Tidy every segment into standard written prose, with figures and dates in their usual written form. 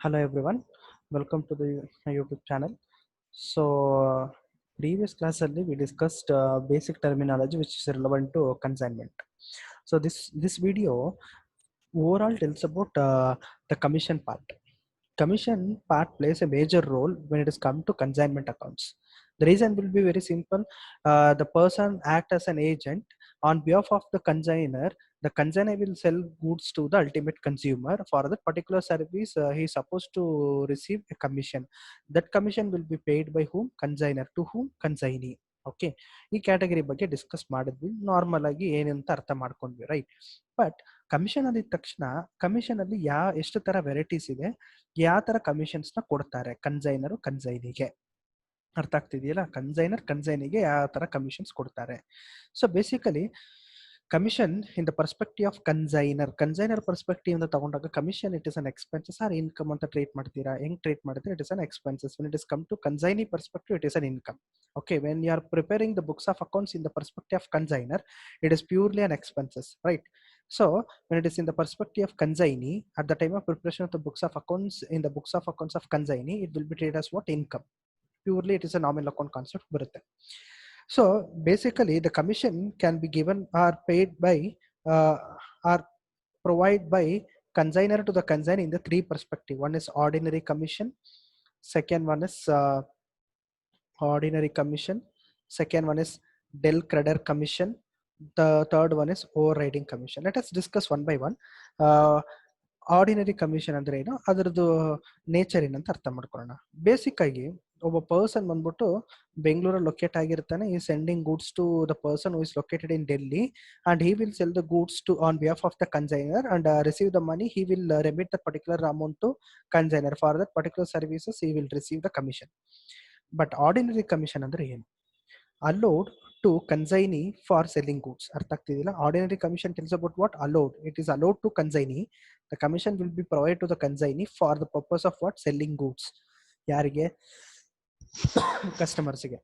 Hello everyone, welcome to the my YouTube channel. So, previous class ಅಲ್ಲಿ we discussed basic terminology which is relevant to consignment. So this video overall tells about the commission part. Commission part plays a major role when it is come to consignment accounts. The reason will be very simple. The person act as an agent on behalf of the consigner. The consigner will sell goods to the ultimate consumer for that particular service. He is supposed to receive a commission. That commission will be paid by whom? Consigner. To whom? Consignee. Okay, ಈ category ಬಗ್ಗೆ discuss ಮಾಡಿದ್ವಿ. Normal ಆಗಿ ಏನಂತ ಅರ್ಥ ಮಾಡ್ಕೊಂಡ್ವಿ, right? But commission ಅಂದಿದ ತಕ್ಷಣ commission ಅಲ್ಲಿ ಎಷ್ಟು ತರ ವೆರೈಟೀಸ್ ಇದೆ, ಯಾವ ತರ ಕಮಿಷನ್ಸ್ ನ ಕೊಡ್ತಾರೆ ಕನ್ಸೈನರು ಕನ್ಸೈನಿಗೆ, ಅರ್ಥ ಆಗ್ತಿದೆಯಲ್ಲ? ಕನ್ಸೈನಿಗೆ ಯಾವ ತರ ಕಮಿಷನ್ಸ್ ಕೊಡ್ತಾರೆ. So basically commission in the perspective of consignor perspective ಇಂದ ತಗೊಂಡಾಗ commission it is an expenses or income ಅಂತ ಟ್ರೀಟ್ ಮಾಡ್ತೀರಾ. ಹೆಂಗ್ ಟ್ರೀಟ್ ಮಾಡ್ತೀರಾ? It is an expenses. When it is come to consignee perspective, it is an income. Okay, when you are preparing the books of accounts in the perspective of consigner, it is purely an expenses, right? So when it is in the perspective of consignee, at the time of preparation of the books of accounts, in the books of accounts of consignee, it will be treated as what? Income. Purely it is a nominal account concept ಬರುತ್ತೆ. So basically the commission can be given or paid by or provided by consigner to the consignee in the three perspective. One is ordinary commission, second one is ordinary commission, second one is del creditor commission, the third one is overriding commission. Let us discuss one by one. Ordinary commission ಅಂದ್ರೆ ಏನು, ಅದರದ್ದು nature ಏನಂತ ಅರ್ಥ ಮಾಡ್ಕೊಳ್ಳೋಣ. Basic ಆಗಿ ಒಬ್ಬ person ಬಂದ್ಬಿಟ್ಟು ಬೆಂಗಳೂರಲ್ಲಿ ಲೊಕೇಟ್ ಆಗಿರ್ತಾನೆ. ಈ sending goods to the person who is located in Delhi and he will sell the goods to on behalf of the consignor and receive the money. He will remit the particular amount to consignor. For that particular services he will receive the commission. But ordinary commission ಅಂದ್ರೆ ಏನು? Allowed to consignee for selling goods. ಅರ್ಥ ಆಗ್ತಿದಿಲ್ಲ? Ordinary commission tells about what? Allowed. It is allowed to consignee. The commission will be provide to the consignee for the purpose of what? Selling goods. ಯಾರಿಗೆ? ಕಸ್ಟಮರ್ಸ್ಗೆ.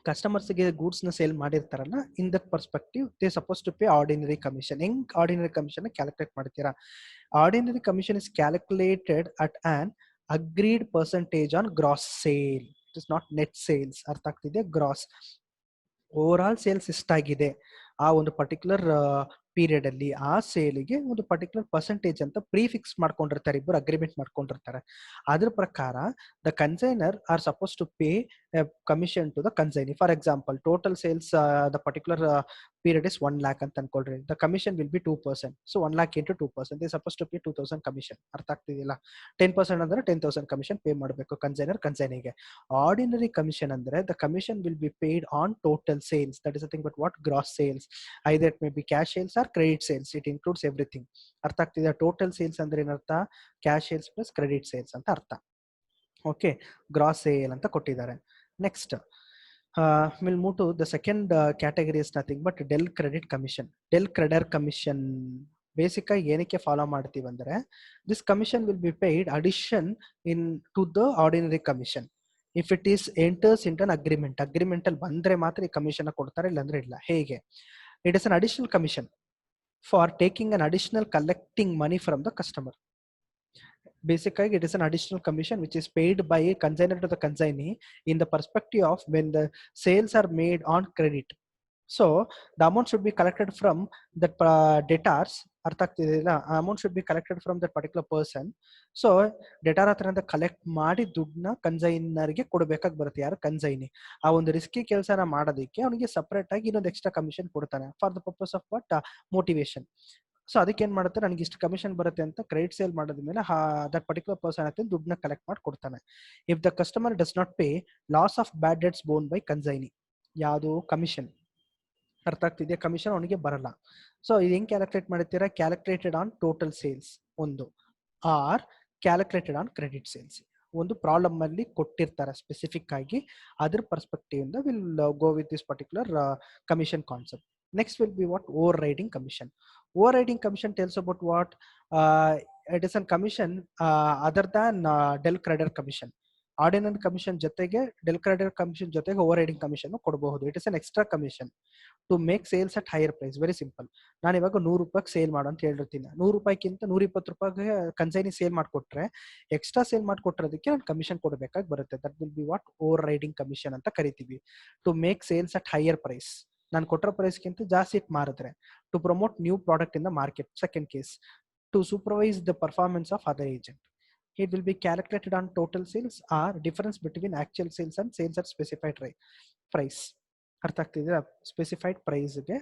ಕಸ್ಟಮರ್ಸ್ಗೆ goods ನ sale ಮಾಡಿರ್ತಾರಲ್ಲ, in that perspective they suppose to pay ordinary commission. ಹೆಂಗ್ ordinary commission calculate ಮಾಡ್ತೀರಾ? Ordinary commission is calculated at on agreed percentage on gross sale. It is not net sales. ಅರ್ಥ ಆಗ್ತಿದೆ? Gross. Over all sales ಎಷ್ಟಾಗಿದೆ ಆ ಒಂದು particular period ಅಲ್ಲಿ, ಆ ಸೇಲಿಗೆ ಒಂದು ಪರ್ಟಿಕ್ಯುಲರ್ ಪರ್ಸೆಂಟೇಜ್ ಅಂತ ಪ್ರೀಫಿಕ್ಸ್ ಮಾಡ್ಕೊಂಡಿರ್ತಾರೆ, ಇಬ್ಬರು ಅಗ್ರಿಮೆಂಟ್ ಮಾಡ್ಕೊಂಡಿರ್ತಾರೆ. ಅದ್ರ ಪ್ರಕಾರ the consignor are suppose to pay commission to the consignee. For example, total sales the particular period is 1 lakh ಅಂತ ಅನ್ಕೊಳ್ರಿ. The commission will be 2%. So 1 lakh into 2%, they suppose to pay 2000 commission. ಅರ್ಥ ಆಗ್ತಿದಿಲ್ಲ? 10% ಅಂದ್ರೆ 10,000 commission pay ಮಾಡಬೇಕು ಕನ್ಸೈನಿಗೆ. Ordinary commission ಅಂದ್ರೆ the commission will be paid on total sales. That is nothing but what? Gross sales. Either it may be cash sales or credit sales. It includes everything. ಅರ್ಥ ಆಗ್ತಿದೆ? Total sales ಅಂದ್ರೆ ಏನರ್ಥ? Cash sales plus credit sales ಅಂತ ಅರ್ಥ. Okay, gross sale ಅಂತ ಕೊಟ್ಟಿದ್ದಾರೆ. Next will move to the second category is nothing but del credit commission. Del credere commission basic ಆಗಿ ಏನಕ್ಕೆ ಫಾಲೋ ಮಾಡ್ತೀವಿ ಅಂದ್ರೆ, this commission will be paid addition in to the ordinary commission if it is enters into an agreement. Agreement ಅಲ್ಲಿ ಬಂದ್ರೆ ಮಾತ್ರ ಈ commission ಕೊಡ್ತಾರೆ, ಇಲ್ಲಾಂದ್ರೆ ಇಲ್ಲ. ಹೇಗೆ? It is an additional commission for taking an additional collecting money from the customer. Basically, it is an additional commission which is paid by a consignor to the consignee in the perspective of when the sales are made on credit. So the amount should be collected from that debtors. ಅರ್ಥ ಆಗ್ತಿದೆಯಲ್ಲ? Amount should be collected from that particular person. So debtor ಹತ್ರ collect ಮಾಡಿ ದುಡ್ಡನ್ನ ಕನ್ಸೈನರ್ಗೆ ಕೊಡಬೇಕಾಗಿ ಬರುತ್ತೆ. ಯಾರು? Consignee. ಆ ಒಂದು risky ಕೆಲಸನ ಮಾಡೋದಕ್ಕೆ ಅವನಿಗೆ ಸಪರೇಟ್ ಆಗಿ ಇನ್ನೊಂದು ಎಕ್ಸ್ಟ್ರಾ ಕಮಿಷನ್ ಕೊಡ್ತಾನೆ for the purpose of what? Motivation. So ಅದಕ್ಕೆ ಏನ್ ಮಾಡುತ್ತೆ? ನನಗೆ ಇಷ್ಟು ಕಮಿಷನ್ ಬರುತ್ತೆ ಅಂತ ಕ್ರೆಡಿಟ್ ಸೇಲ್ ಮಾಡೋದ್ಮೇಲೆ ದಟ್ ಪರ್ಟಿಕ್ಯುಲರ್ ಪರ್ಸನ್ ಹತ್ರ ದುಡ್ಡನ್ನ ಕಲೆಕ್ಟ್ ಮಾಡಿ ಕೊಡ್ತಾನೆ. If the customer does not pay, loss of bad debts borne by consignee. ಯಾವುದು? ಕಮಿಷನ್. ಅರ್ಥ ಆಗ್ತಿದೆಯಾ? ಕಮಿಷನ್ ಅವನಿಗೆ ಬರಲ್ಲ. ಸೊ ಇದು ಹೆಂಗ್ ಕ್ಯಾಲ್ಕುಲೇಟ್ ಮಾಡ್ತೀರಾ? ಕ್ಯಾಲ್ಕುಲೇಟೆಡ್ ಆನ್ ಟೋಟಲ್ ಸೇಲ್ಸ್ ಒಂದು, or calculated on credit sales. ಒಂದು ಪ್ರಾಬ್ಲಮ್ ಅಲ್ಲಿ ಕೊಟ್ಟಿರ್ತಾರೆ ಸ್ಪೆಸಿಫಿಕ್ ಆಗಿ, ಅದ್ರ ಪರ್ಸ್ಪೆಕ್ಟಿವ್ ಇಂದ will go with this particular commission concept. Next will be what? Overriding commission. Overriding commission tells about what? It is a commission other than del creditor commission. Ordinary commission ಜೊತೆಗೆ del credit commission ಜೊತೆಗೆ overriding commission ಕೊಡಬಹುದು. It is an extra commission to make sales at higher price. Very simple. ನಾನು ಇವಾಗ 100 ರೂಪಾಯಿಗೆ sale ಮಾಡು ಅಂತ ಹೇಳಿರ್ತೀನಿ. 100 ರೂಪಾಯಿಗಿಂತ 120 ರೂಪಾಯಿಗೆ ಕನ್ಸೈನಿ ಸೇಲ್ ಮಾಡಿಕೊಟ್ರೆ ಎಕ್ಸ್ಟ್ರಾ ಸೇಲ್ ಮಾಡಿಕೊಟ್ಟಿರೋದಕ್ಕೆ ನಾನು ಕಮಿಷನ್ ಕೊಡಬೇಕಾಗಿ ಬರುತ್ತೆ. That will be what overriding commission ಅಂತ ಕರಿತೀವಿ. To make sales at higher price, ನಾನು ಕೊಟ್ಟಿರೋ ಪ್ರೈಸ್ಗಿಂತ ಜಾಸ್ತಿ ಇಟ್ಟು ಮಾರಿದ್ರೆ. To promote new product in the market, second case. To supervise the performance of other agent. It will be calculated on total sales or difference between actual sales and sales at specified price. ಅರ್ಥ ಆಗ್ತಿದೆ? Specified ಪ್ರೈಸ್ಗೆ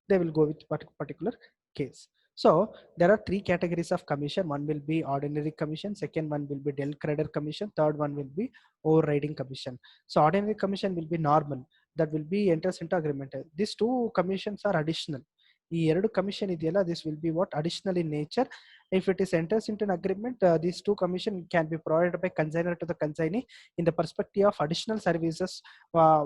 they will go with particular case. So there are 3 categories of commission. One will be ordinary commission, second one will be del credit commission, third one will be overriding commission. So ordinary commission will be normal, that will be enters into agreement. These 2 commissions are additional. ಈ 2 commission ಇದೆಯಲ್ಲ, this will be what additional in nature. If it is enters into an agreement, these 2 commission can be provided by consignor to the consignee in the perspective of additional services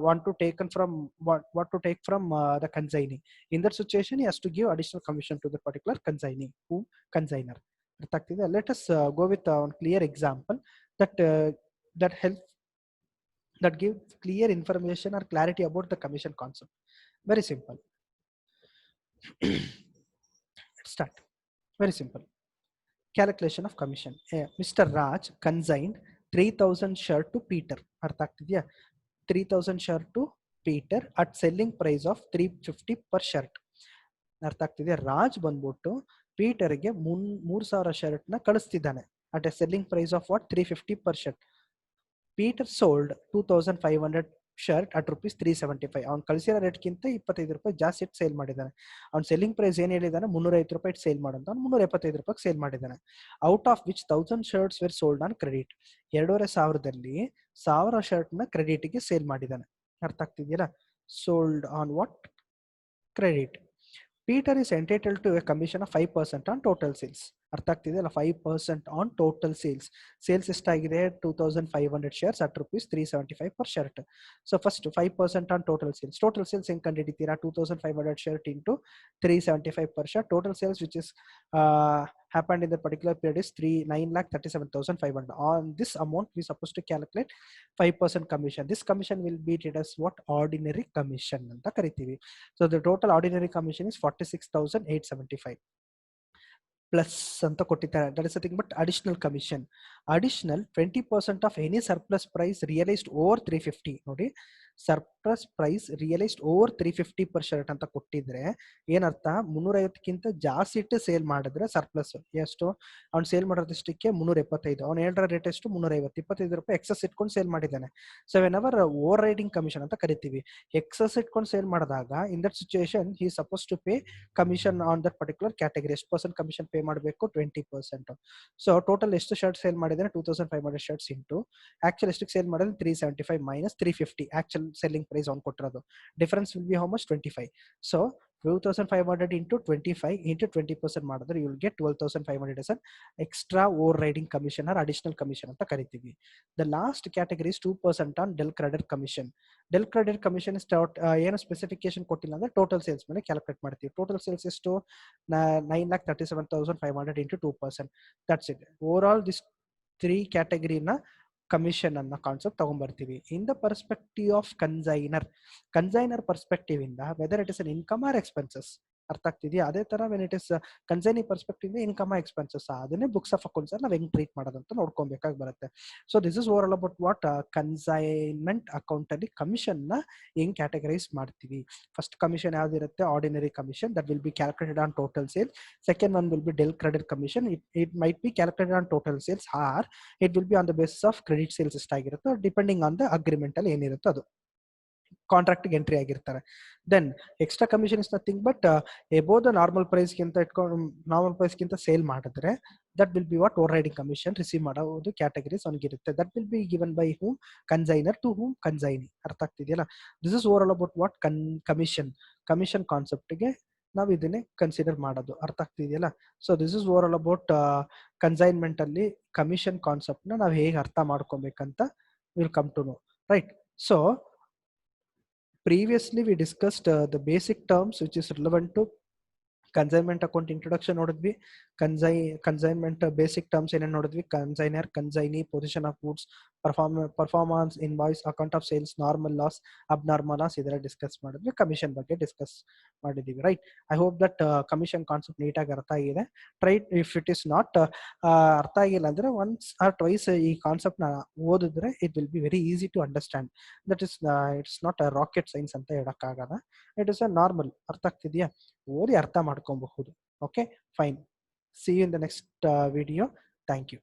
want to taken from what to take from the consignee. In that situation, he has to give additional commission to the particular consignee, who consignor. Let us go with a clear example that helps, that gives clear information or clarity about the commission concept. Very simple. Let's start. Very simple. Calculation of commission. Mr. Raj consigned 3000 shirt to Peter. ಅರ್ಥ ಆಗ್ತಿದ್ಯಾ? 3000 shirt to Peter at selling price of 350 per shirt. ಅರ್ಥ ಆಗ್ತಿದ್ಯಾ? ರಾಜ್ ಬಂದ್ಬಿಟ್ಟು ಪೀಟರ್ಗೆ 3000 shirt ನ ಕಳಿಸ್ತಿದ್ದಾನೆ at a selling price of what 350 per shirt. Peter sold 2500 shirt at rupees 375. ಅವ್ನು ಕಳಿಸಿರೋ ರೇಟ್ಗಿಂತ 25 ರೂಪಾಯಿ ಜಾಸ್ತಿ ಇಟ್ಟು ಸೇಲ್ ಮಾಡಿದ್ದಾನೆ. ಅವ್ನು ಸೆಲ್ಲಿಂಗ್ ಪ್ರೈಸ್ ಏನು ಹೇಳಿದಾನೆ 350 ರೂಪಾಯಿ ಇಟ್ಟು ಸೇಲ್ ಮಾಡಂತ, ಅವ್ನು 375 ರೂಪಾಯಿಗೆ ಸೇಲ್ ಮಾಡಿದ್ದಾನೆ. Out of which 1000 shirts were sold on credit. 2500ದಲ್ಲಿ 1000 ಶರ್ಟ್ ನ ಕ್ರೆಡಿಟ್ಗೆ ಸೇಲ್ ಮಾಡಿದ್ದಾನೆ. ಅರ್ಥ ಆಗ್ತಿದೆಯಲ್ಲ? Sold on what? Credit. Peter is entitled to a commission of 5% on total sales. ಅರ್ಥ ಆಗ್ತಿದೆಯಲ್ಲ? 5% on total sales. ಸೇಲ್ಸ್ ಎಷ್ಟಾಗಿದೆ? 2500 shares at rupees 375 per shirt. So first 5% on total sales. Total sales ಹೆಂಗ್ ಕಂಡುಹಿಡಿತೀರಾ? 2500 shirt into 375 per shirt. Total sales which is happened in the particular period is 9,37,500. On this amount we supposed to calculate 5% commission. This commission will be treated as what? Ordinary commission ಅಂತ ಕರಿತೀವಿ. So the total ordinary commission is 46,875 plus ಅಂತ ಕೊಟ್ಟಿದ್ದಾರೆ. that is nothing but additional commission. Additional 20% of any surplus price realized over 350. ನೋಡಿ, surplus price realised over 350 per shirt ಅಂತ ಕೊಟ್ಟಿದ್ರೆ ಏನರ್ಥ? 350ಕ್ಕಿಂತ ಜಾಸ್ತಿ ಇಟ್ಟು ಸೇಲ್ ಮಾಡಿದ್ರೆ ಸರ್ಪ್ಲಸ್ ಎಷ್ಟು? ಅವ್ನು ಸೇಲ್ ಮಾಡೋದಷ್ಟಕ್ಕೆ 375. ಅವ್ನು ಹೇಳಿರೋ ರೇಟ್ ಎಷ್ಟು? 350. 25 ರೂಪಾಯಿ ಎಕ್ಸಸ್ ಇಟ್ಕೊಂಡು ಸೇಲ್ ಮಾಡಿದ್ದಾನೆ. So when our overriding commission ಅಂತ ಕರಿತೀವಿ. ಎಕ್ಸಸ್ ಇಟ್ಕೊಂಡು ಸೇಲ್ ಮಾಡಿದಾಗ in that situation he suppose to pay commission on that particular category. ಎಷ್ಟು ಪರ್ಸೆಂಟ್ ಕಮಿಷನ್ ಪೇ ಮಾಡಬೇಕು? 20%. ಸೊ ಟೋಟಲ್ ಎಷ್ಟು ಶರ್ಟ್ ಸೇಲ್ ಮಾಡಿದ್ದಾನೆ? 2500 ಶರ್ಟ್ಸ್ ಇಂಟು ಆಕ್ಚುಲ್ ಎಷ್ಟಕ್ಕೆ ಸೇಲ್ ಮಾಡಿದ್ರೆ 375 minus 350 actual selling price on ಕೊಟ್ಟಿರೋದು. Difference will be how much? 25. So 2500 into 25 into 20% ಮಾಡಿದ್ರೆ you will get 12500 as an extra overriding commission or additional commission ಅಂತ ಕರಿತೀವಿ. The last category is 2% on del credit commission. del credit commission is ಏನು specification ಕೊಟ್ಟಿಲ್ಲ ಅಂದ್ರೆ total sales ಮೇಲೆ calculate ಮಾಡ್ತೀವಿ. Total sales ಎಷ್ಟು? 9,37,500 into 2%. That's it. Over all this 3 ಕ್ಯಾಟಗರಿನ commission ಅನ್ನೋ ಕಾನ್ಸೆಪ್ಟ್ ತಗೊಂಡ್ಬರ್ತೀವಿ. In the perspective of consignor perspective ಇಂದ whether it is an income or expenses. ಅರ್ಥ ಆಗ್ತಿದೆಯಾ? ಅದೇ ತರ when it is consignee perspective income expenses ಅದನ್ನೇ ಬುಕ್ಸ್ ಆಫ್ ಅಕೌಂಟ್ಸ್ ನಾವ್ ಹೆಂಗ್ ಟ್ರೀಟ್ ಮಾಡೋದಂತ ನೋಡ್ಕೊಬೇಕಾಗಿ ಬರುತ್ತೆ. So this is overall about what consignment account ಅಲ್ಲಿ ಕಮಿಷನ್ ನ ಹೆಂಗ್ ಕ್ಯಾಟಗರೈಸ್ ಮಾಡ್ತೀವಿ. ಫಸ್ಟ್ ಕಮಿಷನ್ ಯಾವ್ದಿರುತ್ತೆ? Ordinary commission. That will be calculated on total sale. Second one will be del credit commission. It might be calculated on total sales or it will be on the basis of credit sales ಎಷ್ಟಾಗಿರುತ್ತೋ depending on the agreement ಅಲ್ಲಿ ಏನಿರುತ್ತೋ ಅದು contract entry ಆಗಿರ್ತಾರೆ. Then extra commission is nothing but above the normal price ಗಿಂತ ಇಟ್ಕೊಂಡು normal price ಗಿಂತ sale ಮಾಡಿದ್ರೆ that will be what overriding commission receive ಮಾಡೋದು ಕ್ಯಾಟಗರೀಸ್ ಅವನಿಗಿರುತ್ತೆ. That will be given by whom? Consignor to whom? Consignee. ಅರ್ಥ ಆಗ್ತಿದೆಯಲ್ಲ? This is overall about what commission ಕಾನ್ಸೆಪ್ಟ್ಗೆ ನಾವು ಇದನ್ನೇ ಕನ್ಸಿಡರ್ ಮಾಡೋದು. ಅರ್ಥ ಆಗ್ತಿದೆಯಲ್ಲ? So this is overall about consignment ಅಲ್ಲಿ ಕಮಿಷನ್ ಕಾನ್ಸೆಪ್ಟ್ ನ ನಾವು ಹೇಗೆ ಅರ್ಥ ಮಾಡ್ಕೊಬೇಕಂತ will come to know, right? So previously we discussed the basic terms which is relevant to consignment account introduction ನೋಡಿದ್ವಿ. ಕನ್ಸೈನ್ಮೆಂಟ್ ಬೇಸಿಕ್ ಟರ್ಮ್ಸ್ ಏನೇನು ನೋಡಿದ್ವಿ. Consignor, consignee, position of goods, performance, invoice, account of sales, normal loss, abnormal loss, ಇದರ discuss ಮಾಡಿದ್ವಿ. Commission ಬಗ್ಗೆ discuss ಮಾಡಿದ್ದೀವಿ, right. I hope that commission concept ನೀಟಾಗಿ ಅರ್ಥ ಆಗಿದೆ. Try if it is not ಅರ್ಥ ಆಗಿಲ್ಲ ಅಂದ್ರೆ ಒನ್ಸ್ ಆರ್ ಟ್ವೈಸ್ ಈ ಕಾನ್ಸೆಪ್ಟ್ ನ ಓದಿದ್ರೆ it will be very easy to understand. That is it's not a rocket science ಅಂತ ಹೇಳಕ್ಕಾಗಲ್ಲ. It is a normal. ಅರ್ಥ ಆಗ್ತಿದೆಯಾ? ಓದಿ ಅರ್ಥ ಮಾಡ್ಕೊಬಹುದು. Okay, fine. See you in the next video. Thank you.